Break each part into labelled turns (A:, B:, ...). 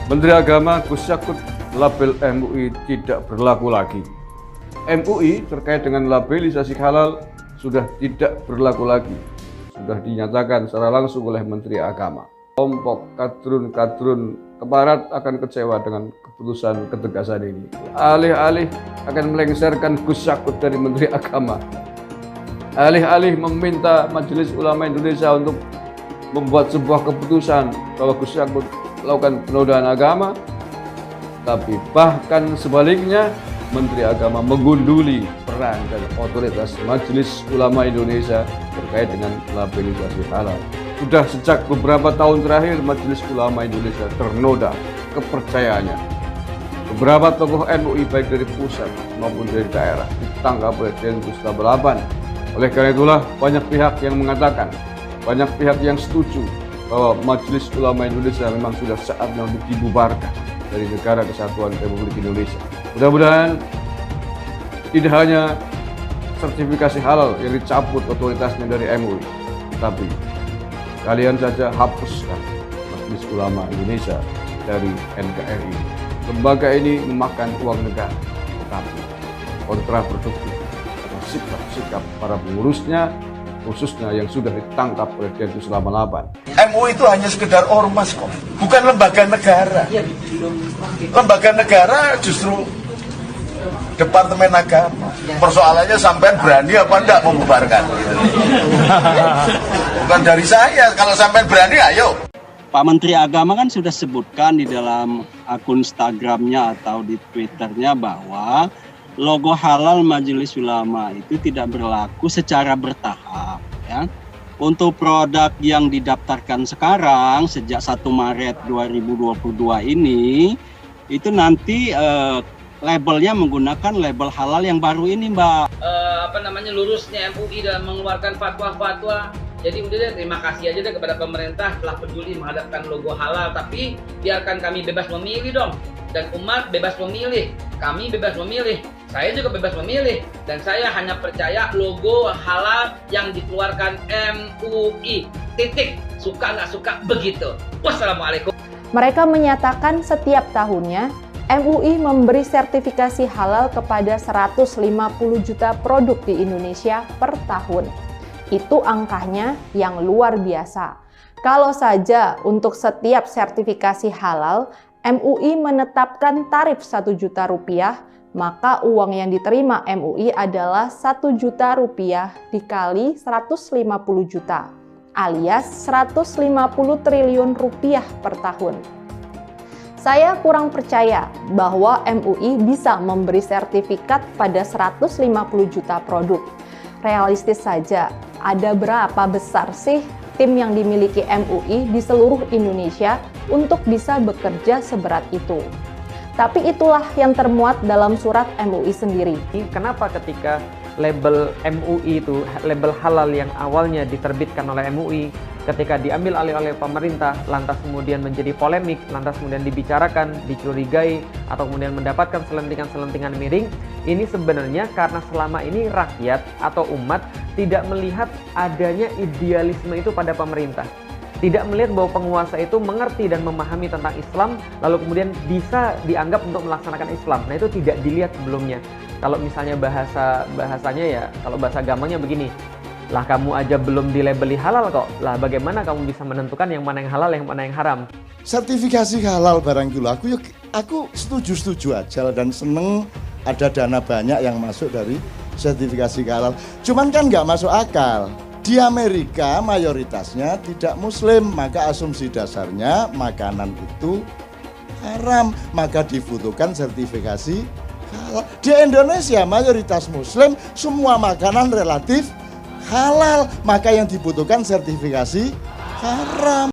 A: Menteri Agama Gus Yakut, label MUI tidak berlaku lagi. MUI terkait dengan labelisasi halal sudah tidak berlaku lagi. Sudah dinyatakan secara langsung oleh Menteri Agama. Kelompok kadrun kebarat akan kecewa dengan keputusan ketegasan ini. Alih-alih akan melengsarkan Gus Yakut dari Menteri Agama, alih-alih meminta Majelis Ulama Indonesia untuk membuat sebuah keputusan bahwa Gus Yakut melakukan penodaan agama, tapi bahkan sebaliknya Menteri Agama menggunduli peran dan otoritas Majelis Ulama Indonesia terkait dengan labelisasi halal. Sudah sejak beberapa tahun terakhir Majelis Ulama Indonesia ternoda kepercayaannya. Beberapa tokoh MUI baik dari pusat maupun dari daerah ditangkap oleh Densus 88. Oleh karena itulah banyak pihak yang mengatakan, banyak pihak yang setuju bahwa Majelis Ulama Indonesia memang sudah saatnya untuk dibubarkan dari Negara Kesatuan Republik Indonesia. Mudah-mudahan tidak hanya sertifikasi halal yang dicabut otoritasnya dari MUI, tapi kalian saja hapuskan Majelis Ulama Indonesia dari NKRI. Lembaga ini memakan uang negara, tetapi kontraproduktif atas sikap-sikap para pengurusnya, khususnya yang sudah ditangkap oleh Densus 88.
B: MUI itu hanya sekedar ormas kok, bukan lembaga negara. Lembaga negara justru Departemen Agama. Persoalannya sampean berani apa enggak membubarkan? Bukan dari saya, kalau sampean berani ayo.
C: Pak Menteri Agama kan sudah sebutkan di dalam akun Instagramnya atau di Twitternya bahwa logo halal Majelis Ulama itu tidak berlaku secara bertahap, ya. Untuk produk yang didaftarkan sekarang sejak 1 Maret 2022 ini, itu nanti labelnya menggunakan label halal yang baru ini, Mbak.
D: Lurusnya MUI dalam mengeluarkan fatwa-fatwa. Jadi udah deh, terima kasih aja deh kepada pemerintah telah peduli menghadapkan logo halal. Tapi biarkan kami bebas memilih dong. Dan umat bebas memilih. Kami bebas memilih. Saya juga bebas memilih. Dan saya hanya percaya logo halal yang dikeluarkan MUI. Titik. Suka nggak suka begitu. Wassalamualaikum.
E: Mereka menyatakan setiap tahunnya MUI memberi sertifikasi halal kepada 150 juta produk di Indonesia per tahun. Itu angkanya yang luar biasa. Kalau saja untuk setiap sertifikasi halal, MUI menetapkan tarif 1 juta rupiah, maka uang yang diterima MUI adalah 1 juta rupiah dikali 150 juta, alias 150 triliun rupiah per tahun. Saya kurang percaya bahwa MUI bisa memberi sertifikat pada 150 juta produk. Realistis saja, ada berapa besar sih tim yang dimiliki MUI di seluruh Indonesia untuk bisa bekerja seberat itu? Tapi itulah yang termuat dalam surat MUI sendiri.
F: Kenapa ketika label MUI itu, label halal yang awalnya diterbitkan oleh MUI, ketika diambil alih oleh pemerintah, lantas kemudian menjadi polemik, lantas kemudian dibicarakan, dicurigai, atau kemudian mendapatkan selentingan-selentingan miring, ini sebenarnya karena selama ini rakyat atau umat tidak melihat adanya idealisme itu pada pemerintah. Tidak melihat bahwa penguasa itu mengerti dan memahami tentang Islam, lalu kemudian bisa dianggap untuk melaksanakan Islam. Nah, itu tidak dilihat sebelumnya. Kalau misalnya bahasanya ya, kalau bahasa gampangnya begini, lah kamu aja belum dilabeli halal kok, lah bagaimana kamu bisa menentukan yang mana yang halal, yang mana yang haram?
G: Sertifikasi halal barang kilo, aku setuju aja dan seneng ada dana banyak yang masuk dari sertifikasi halal. Cuman kan nggak masuk akal. Di Amerika mayoritasnya tidak muslim, maka asumsi dasarnya makanan itu haram, maka dibutuhkan sertifikasi halal. Di Indonesia mayoritas muslim, semua makanan relatif halal, maka yang dibutuhkan sertifikasi haram.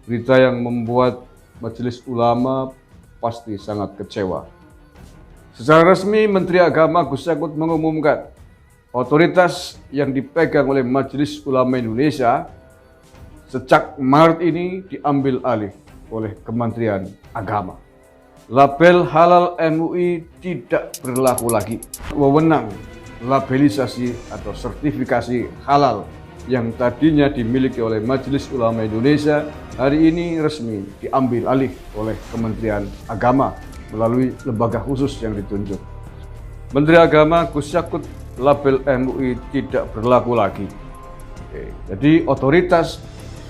A: Berita yang membuat Majelis Ulama pasti sangat kecewa. Secara resmi, Menteri Agama Gus Yakut mengumumkan otoritas yang dipegang oleh Majelis Ulama Indonesia sejak Maret ini diambil alih oleh Kementerian Agama. Label halal MUI tidak berlaku lagi. Wewenang labelisasi atau sertifikasi halal yang tadinya dimiliki oleh Majelis Ulama Indonesia hari ini resmi diambil alih oleh Kementerian Agama melalui lembaga khusus yang ditunjuk. Menteri Agama Gus Yakut, label MUI tidak berlaku lagi. Jadi otoritas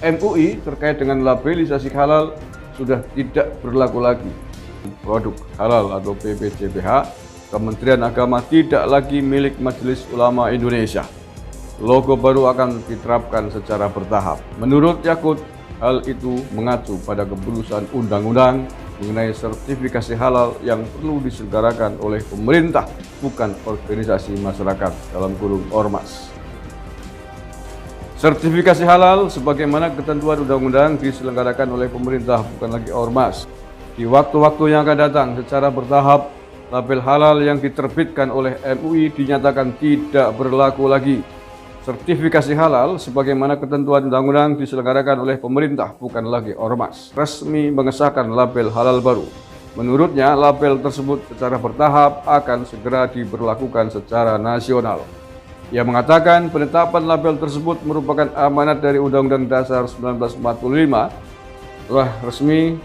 A: MUI terkait dengan labelisasi halal sudah tidak berlaku lagi. Produk halal atau PPJBH Kementerian Agama tidak lagi milik Majelis Ulama Indonesia. Logo baru akan diterapkan secara bertahap. Menurut Yakut, hal itu mengacu pada keputusan undang-undang mengenai sertifikasi halal yang perlu diselenggarakan oleh pemerintah, bukan organisasi masyarakat (ormas). Sertifikasi halal sebagaimana ketentuan undang-undang diselenggarakan oleh pemerintah, bukan lagi ormas. Di waktu-waktu yang akan datang secara bertahap, label halal yang diterbitkan oleh MUI dinyatakan tidak berlaku lagi. Sertifikasi halal sebagaimana ketentuan undang-undang diselenggarakan oleh pemerintah, bukan lagi ormas, resmi mengesahkan label halal baru. Menurutnya, label tersebut secara bertahap akan segera diberlakukan secara nasional. Ia mengatakan penetapan label tersebut merupakan amanat dari Undang-Undang Dasar 1945. Telah resmi,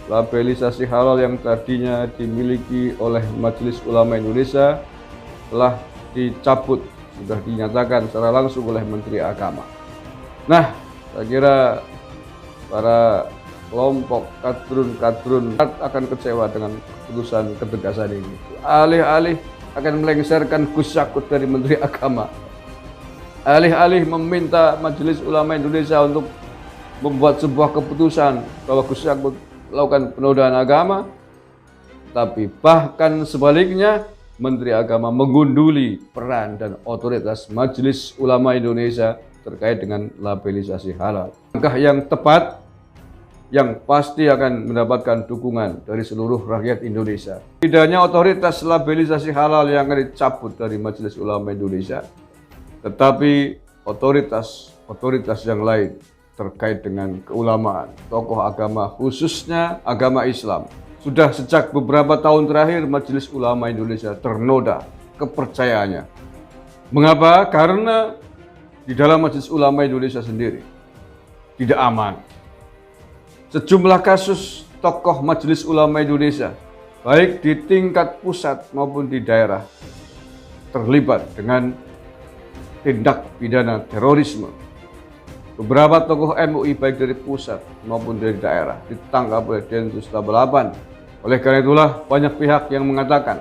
A: labelisasi halal yang tadinya dimiliki oleh Majelis Ulama Indonesia telah dicabut, sudah dinyatakan secara langsung oleh Menteri Agama. Nah, saya kira para kelompok kadrun akan kecewa dengan keputusan ketegasan ini. Alih-alih akan melengsarkan Gus Yakut dari Menteri Agama, alih-alih meminta Majelis Ulama Indonesia untuk membuat sebuah keputusan bahwa Gus Yakut melakukan penodaan agama, tapi bahkan sebaliknya Menteri Agama mengunduli peran dan otoritas Majelis Ulama Indonesia terkait dengan labelisasi halal. Langkah yang tepat yang pasti akan mendapatkan dukungan dari seluruh rakyat Indonesia. Tidak hanya otoritas labelisasi halal yang akan dicabut dari Majelis Ulama Indonesia, tetapi otoritas yang lain terkait dengan keulamaan, tokoh agama khususnya agama Islam. Sudah sejak beberapa tahun terakhir Majelis Ulama Indonesia ternoda kepercayaannya. Mengapa? Karena di dalam Majelis Ulama Indonesia sendiri tidak aman. Sejumlah kasus tokoh Majelis Ulama Indonesia, baik di tingkat pusat maupun di daerah, terlibat dengan tindak pidana terorisme. Beberapa tokoh MUI baik dari pusat maupun dari daerah ditangkap oleh Densus 88. Oleh karena itulah banyak pihak yang mengatakan,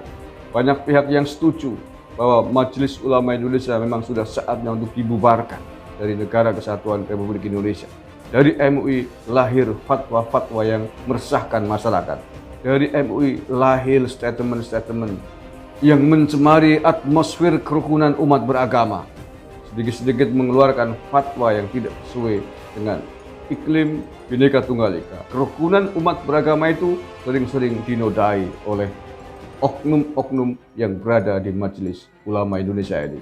A: banyak pihak yang setuju bahwa Majelis Ulama Indonesia memang sudah saatnya untuk dibubarkan dari Negara Kesatuan Republik Indonesia. Dari MUI lahir fatwa-fatwa yang meresahkan masyarakat. Dari MUI lahir statement-statement yang mencemari atmosfer kerukunan umat beragama. Sedikit-sedikit mengeluarkan fatwa yang tidak sesuai dengan iklim Bhinneka Tunggal Ika. Kerukunan umat beragama itu sering-sering dinodai oleh oknum-oknum yang berada di Majelis Ulama Indonesia ini.